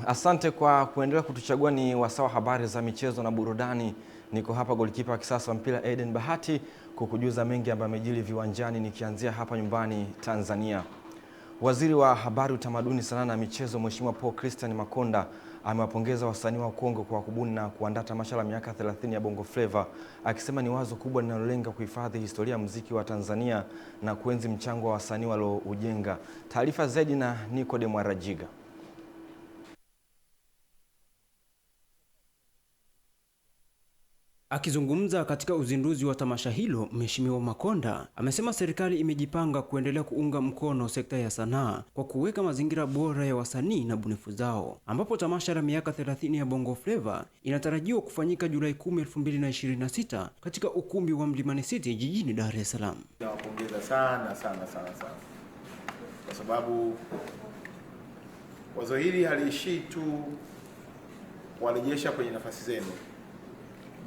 Asante kwa kuendelea kutuchagua. Ni wasaa wa habari za michezo na burudani. Niko hapa golikipa wa kisasa wa mpira Eden Bahati kukujuza mengi ambayo yamejiri viwanjani, nikianzia hapa nyumbani Tanzania. Waziri wa Habari, Utamaduni, Sanaa na Michezo Mheshimiwa Paul Christian Makonda amewapongeza wasanii wa Kongo kwa kubuni na kuandaa tamasha la miaka 30 ya Bongo Flava, akisema ni wazo kubwa linalolenga kuhifadhi historia ya muziki wa Tanzania na kuenzi mchango wa wasanii walioujenga. Taarifa zaidi na Nicodem Arajiga. Akizungumza katika uzinduzi wa tamasha hilo, Mheshimiwa Makonda amesema serikali imejipanga kuendelea kuunga mkono sekta ya sanaa kwa kuweka mazingira bora ya wasanii na bunifu zao, ambapo tamasha la miaka 30 ya Bongo Flava inatarajiwa kufanyika Julai 10, 2026 katika ukumbi wa Mlimani City jijini Dar es Salaam. Nawapongeza sana kwa sababu wazo hili haliishii tu kuwarejesha kwenye nafasi zenu,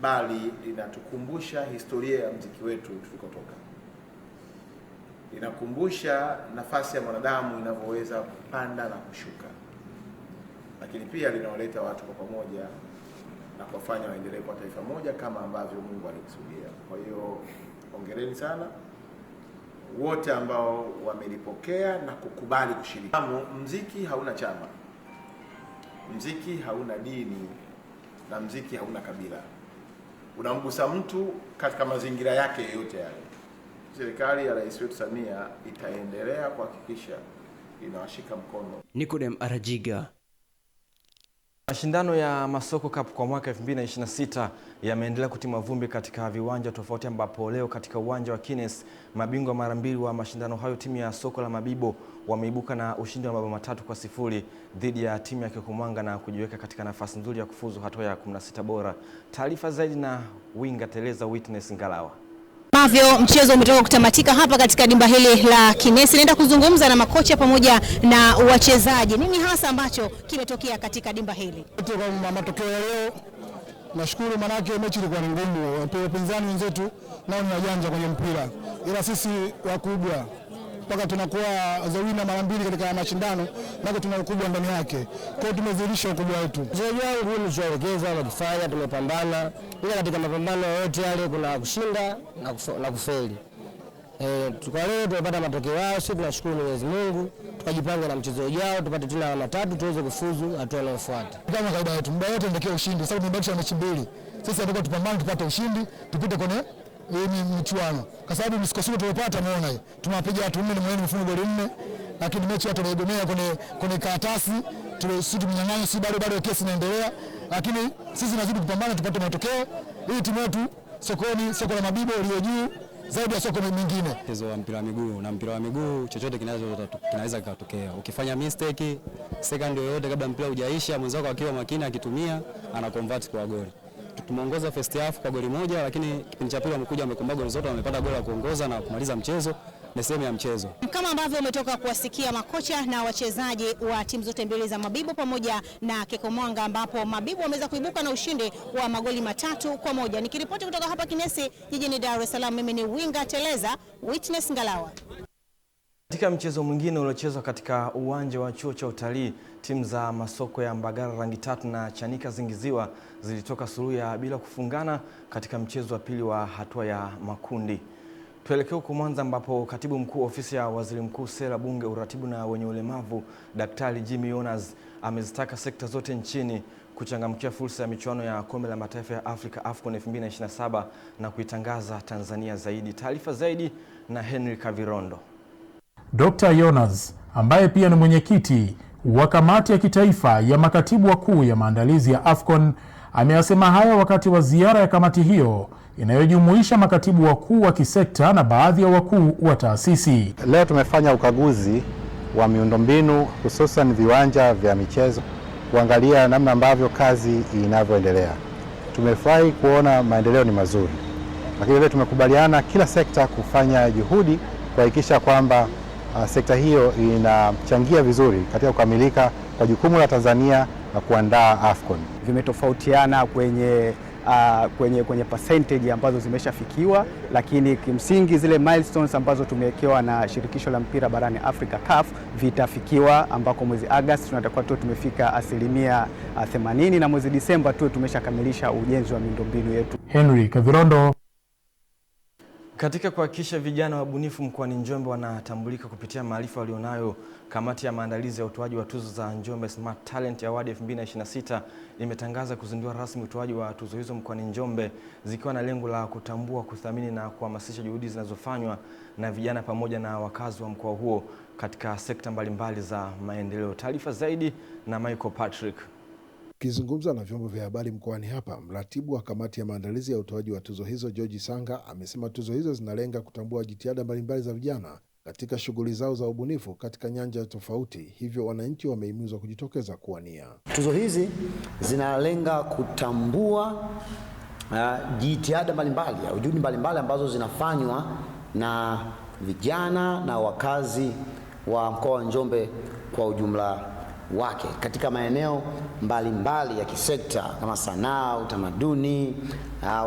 bali linatukumbusha historia ya muziki wetu tulikotoka. Linakumbusha nafasi ya mwanadamu inavyoweza kupanda na kushuka. Lakini pia linawaleta watu kwa pamoja na kuwafanya waendelee kwa taifa moja kama ambavyo Mungu alikusudia. Kwa hiyo hongereni sana wote ambao wamelipokea na kukubali kushiriki. Muziki hauna chama, muziki hauna dini, na muziki hauna kabila. Unamgusa mtu katika mazingira yake yote yale. Serikali ya Rais wetu Samia itaendelea kuhakikisha inawashika mkono. Nicodem Arajiga. Mashindano ya Masoko Cup kwa mwaka 2026 yameendelea kutima vumbi katika viwanja tofauti, ambapo leo katika uwanja wa Kines mabingwa mara mbili wa mashindano hayo, timu ya Soko la Mabibo wameibuka na ushindi wa mabao 3-0 dhidi ya timu ya Kekumanga na kujiweka katika nafasi nzuri ya kufuzu hatua ya 16 bora. Taarifa zaidi na winga Teleza Witness Ngalawa. Mavyo mchezo umetoka kutamatika hapa katika dimba hili la Kines. Naenda kuzungumza na makocha pamoja na wachezaji. Nini hasa ambacho kimetokea katika dimba hili? Kwa matokeo ya leo, nashukuru, manake mechi ilikuwa ngumu. Wapinzani wenzetu nao ni wajanja kwenye mpira, ila sisi wakubwa mpaka tunakuwa zawina mara mbili katika mashindano, nako tuna ukubwa ndani yake. Kwa hiyo tumedhihirisha ukubwa wetu. Mchezaji wangu ni tuelekeza na kufanya, tumepambana. Ila katika mapambano yote yale kuna kushinda na kufeli. Kwa leo tumepata matokeo yao, sisi tunashukuru Mwenyezi Mungu. Tukajipanga na mchezo ujao tupate tena alama 3 tuweze kufuzu hatua inayofuata. Kama kaida yetu, muda wote ndio ushindi. Sasa tumebakisha mechi mbili. Sisi tunataka tupambane tupate ushindi, tupite kwenye michuano. Kwa sababu msikosuko tulipata, muona hiyo. Tumewapiga watu 4 na mwenyewe mfungo goli 4, lakini mechi hata tunaegemea kwenye karatasi. Sisi tumenyang'anya, si bado kesi inaendelea. Lakini sisi tunazidi kupambana tupate matokeo. Hii timu yetu Soko la Mabibo iliyo juu zaidi ya soko mengine. Mchezo wa mpira wa miguu, na mpira wa miguu chochote kinaweza kutokea. Ukifanya mistake second yoyote kabla mpira hujaisha, mwenzako akiwa makini akitumia ana convert kwa goli. Tumeongoza first half kwa goli 1, lakini kipindi cha pili wamekuja wamekomba goli zote, wamepata goli la kuongoza na kumaliza mchezo. Ni sehemu ya mchezo. Kama ambavyo umetoka kuwasikia makocha na wachezaji wa timu zote mbili za Mabibo pamoja na Kekumanga, ambapo Mabibo wameweza kuibuka na ushindi wa magoli 3-1. Nikiripoti kutoka hapa Kinesi jijini Dar es Salaam, mimi ni winga Teleza Witness Ngalawa. Katika mchezo mwingine uliochezwa katika uwanja wa chuo cha utalii, timu za Masoko ya Mbagala Rangi Tatu na Chanika Zingiziwa zilitoka suluhu ya bila kufungana katika mchezo wa pili wa hatua ya makundi. Tuelekea huko Mwanza, ambapo Katibu Mkuu Ofisi ya Waziri Mkuu, Sera, Bunge, Uratibu na Wenye Ulemavu, Daktari Jimmy Yonas amezitaka sekta zote nchini kuchangamkia fursa ya michuano ya Kombe la Mataifa ya Afrika AFCON 2027 na kuitangaza Tanzania zaidi. Taarifa zaidi na Henry Kavirondo. Dr. Yonas, ambaye pia ni mwenyekiti wa kamati ya kitaifa ya makatibu wakuu ya maandalizi ya AFCON, ameyasema haya wakati wa ziara ya kamati hiyo inayojumuisha makatibu wakuu wa kisekta na baadhi ya wakuu wa taasisi. Leo tumefanya ukaguzi wa miundombinu, hususan viwanja vya michezo, kuangalia namna ambavyo kazi inavyoendelea. Tumefurahi kuona maendeleo ni mazuri, lakini leo tumekubaliana kila sekta kufanya juhudi kuhakikisha kwamba sekta hiyo inachangia vizuri katika kukamilika kwa jukumu la Tanzania na kuandaa AFCON. Vimetofautiana kwenye kwenye percentage ambazo zimeshafikiwa, lakini kimsingi zile milestones ambazo tumewekewa na shirikisho la mpira barani Afrika CAF vitafikiwa, ambako mwezi Agosti tunatakuwa tu tumefika 80% na mwezi Disemba tu tumeshakamilisha ujenzi wa miundombinu yetu. Henry Kavirondo. Katika kuhakikisha vijana wabunifu mkoani Njombe wanatambulika kupitia maarifa walionayo, kamati ya maandalizi ya utoaji wa tuzo za Njombe Smart Talent Award 2026 imetangaza kuzindua rasmi utoaji wa tuzo hizo mkoani Njombe, zikiwa na lengo la kutambua, kuthamini na kuhamasisha juhudi zinazofanywa na vijana pamoja na wakazi wa mkoa huo katika sekta mbalimbali za maendeleo. Taarifa zaidi na Michael Patrick. Akizungumza na vyombo vya habari mkoani hapa, mratibu wa kamati ya maandalizi ya utoaji wa tuzo hizo George Sanga amesema tuzo hizo zinalenga kutambua jitihada mbalimbali za vijana katika shughuli zao za ubunifu katika nyanja tofauti, hivyo wananchi wamehimizwa kujitokeza kuwania. Tuzo hizi zinalenga kutambua jitihada mbalimbali au juhudi mbalimbali ambazo zinafanywa na vijana na wakazi wa mkoa wa Njombe kwa ujumla wake katika maeneo mbalimbali ya kisekta kama sanaa, utamaduni,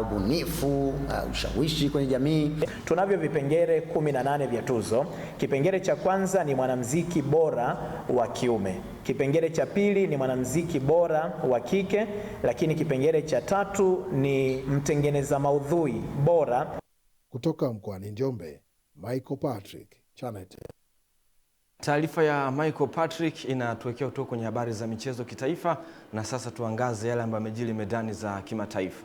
ubunifu, ushawishi kwenye jamii. Tunavyo vipengele 18 vya tuzo. Kipengele cha kwanza ni mwanamuziki bora wa kiume. Kipengele cha pili ni mwanamuziki bora wa kike, lakini kipengele cha tatu ni mtengeneza maudhui bora. Kutoka mkoani Njombe, Michael Patrick, Channel 10. Taarifa ya Michael Patrick inatuwekea kutoka kwenye habari za michezo kitaifa, na sasa tuangaze yale ambayo yamejiri medani za kimataifa.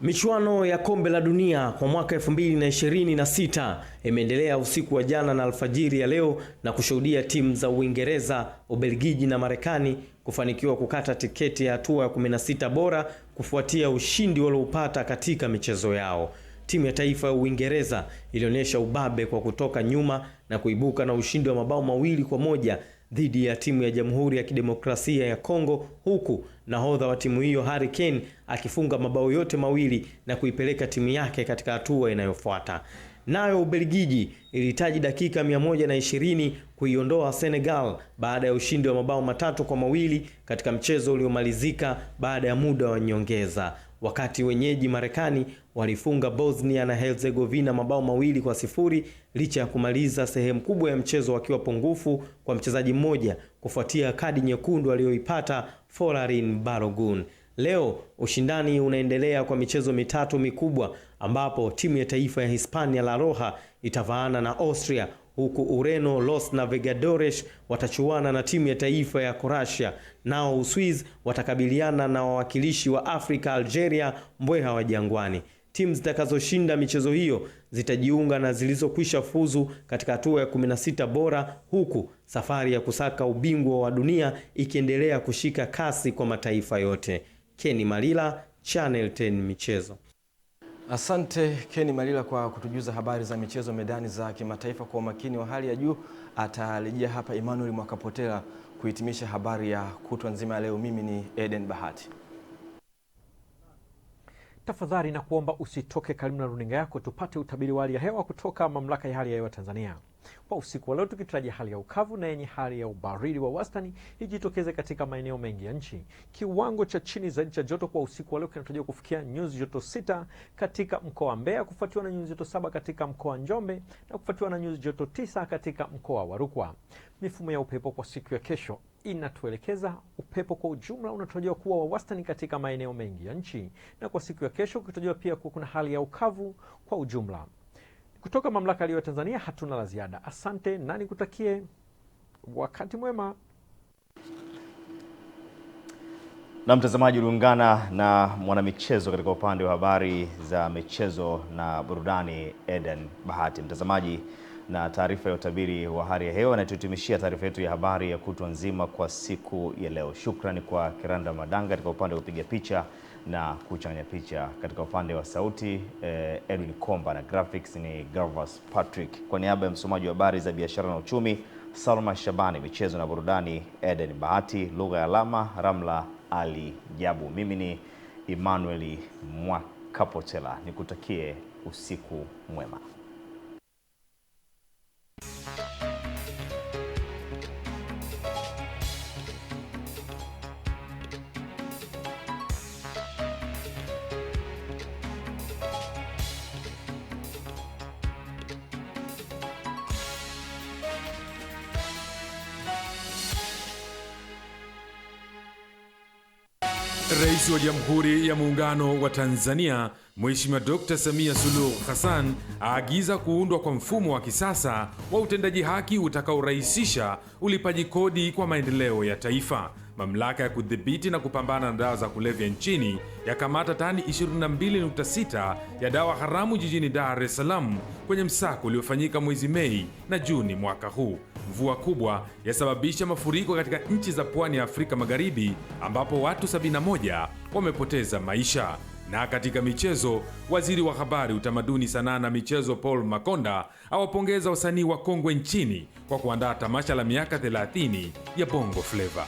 Michuano ya kombe la dunia kwa mwaka 2026 imeendelea usiku wa jana na alfajiri ya leo na kushuhudia timu za Uingereza, Ubelgiji na Marekani kufanikiwa kukata tiketi ya hatua ya 16 bora kufuatia ushindi walioupata katika michezo yao. Timu ya taifa ya Uingereza ilionyesha ubabe kwa kutoka nyuma na kuibuka na ushindi wa mabao 2-1 dhidi ya timu ya Jamhuri ya Kidemokrasia ya Kongo, huku nahodha wa timu hiyo Harry Kane akifunga mabao yote mawili na kuipeleka timu yake katika hatua inayofuata. Nayo Ubelgiji ilihitaji dakika 120 kuiondoa Senegal baada ya ushindi wa mabao 3-2 katika mchezo uliomalizika baada ya muda wa nyongeza. Wakati wenyeji Marekani walifunga Bosnia na Herzegovina mabao 2-0 licha ya kumaliza sehemu kubwa ya mchezo wakiwa pungufu kwa mchezaji mmoja kufuatia kadi nyekundu aliyoipata Folarin Balogun. Leo ushindani unaendelea kwa michezo mitatu mikubwa ambapo timu ya taifa ya Hispania La Roja itavaana na Austria, huku Ureno Los Navegadores watachuana na timu ya taifa ya Croatia, nao Uswiz watakabiliana na wawakilishi wa Afrika Algeria Mbweha wa Jangwani. Timu zitakazoshinda michezo hiyo zitajiunga na zilizokwisha fuzu katika hatua ya 16 bora, huku safari ya kusaka ubingwa wa dunia ikiendelea kushika kasi kwa mataifa yote. Kenny Malila, Channel 10 Michezo. Asante Kenny Malila kwa kutujuza habari za michezo medani za kimataifa kwa umakini wa hali ya juu. Atarejea hapa Emmanuel Mwakapotela kuhitimisha habari ya kutwa nzima ya leo. Mimi ni Eden Bahati. Tafadhali na kuomba usitoke karibu na runinga yako, tupate utabiri wa hali ya hewa kutoka Mamlaka ya Hali ya Hewa Tanzania. Kwa usiku wa leo tukitarajia hali ya ukavu na yenye hali ya ubaridi wa wastani ijitokeze katika maeneo mengi ya nchi. Kiwango cha chini zaidi cha joto kwa usiku wa leo kinatarajiwa kufikia nyuzi joto 6 katika mkoa wa Mbeya, kufuatiwa na nyuzi joto 7 katika mkoa wa Njombe na kufuatiwa na nyuzi joto 9 katika mkoa wa Rukwa. Mifumo ya upepo kwa siku ya kesho inatuelekeza upepo kwa ujumla unatarajiwa kuwa wa wastani katika maeneo mengi ya nchi, na kwa siku ya kesho kunatarajiwa pia kuwa kuna hali ya ukavu kwa ujumla. Kutoka Mamlaka ya Hali ya Hewa Tanzania hatuna la ziada. Asante na nikutakie wakati mwema. Na mtazamaji, uliungana na mwanamichezo katika upande wa habari za michezo na burudani Eden Bahati. Mtazamaji, na taarifa ya utabiri wa hali ya hewa na tuhitimishia taarifa yetu ya habari ya kutwa nzima kwa siku ya leo. Shukrani kwa Kiranda Madanga katika upande wa kupiga picha na kuchanganya picha, katika upande wa sauti Edwin Komba, na graphics ni Garvas Patrick. Kwa niaba ya msomaji wa habari za biashara na uchumi Salma Shabani, michezo na burudani Eden Bahati, lugha ya alama Ramla Ali Jabu, mimi ni Emmanuel Mwakapotela, nikutakie usiku mwema. Rais wa Jamhuri ya Muungano wa Tanzania Mheshimiwa Dr. Samia Suluhu Hassan aagiza kuundwa kwa mfumo wa kisasa wa utendaji haki utakaorahisisha ulipaji kodi kwa maendeleo ya taifa. Mamlaka ya kudhibiti na kupambana na dawa za kulevya nchini yakamata tani 22.6 ya dawa haramu jijini Dar es Salaam kwenye msako uliofanyika mwezi Mei na Juni mwaka huu. Mvua kubwa yasababisha mafuriko katika nchi za pwani ya Afrika Magharibi ambapo watu 71 wamepoteza maisha. Na katika michezo, waziri wa habari, utamaduni, sanaa na michezo Paul Makonda awapongeza wasanii wa kongwe nchini kwa kuandaa tamasha la miaka 30 ya Bongo Flava.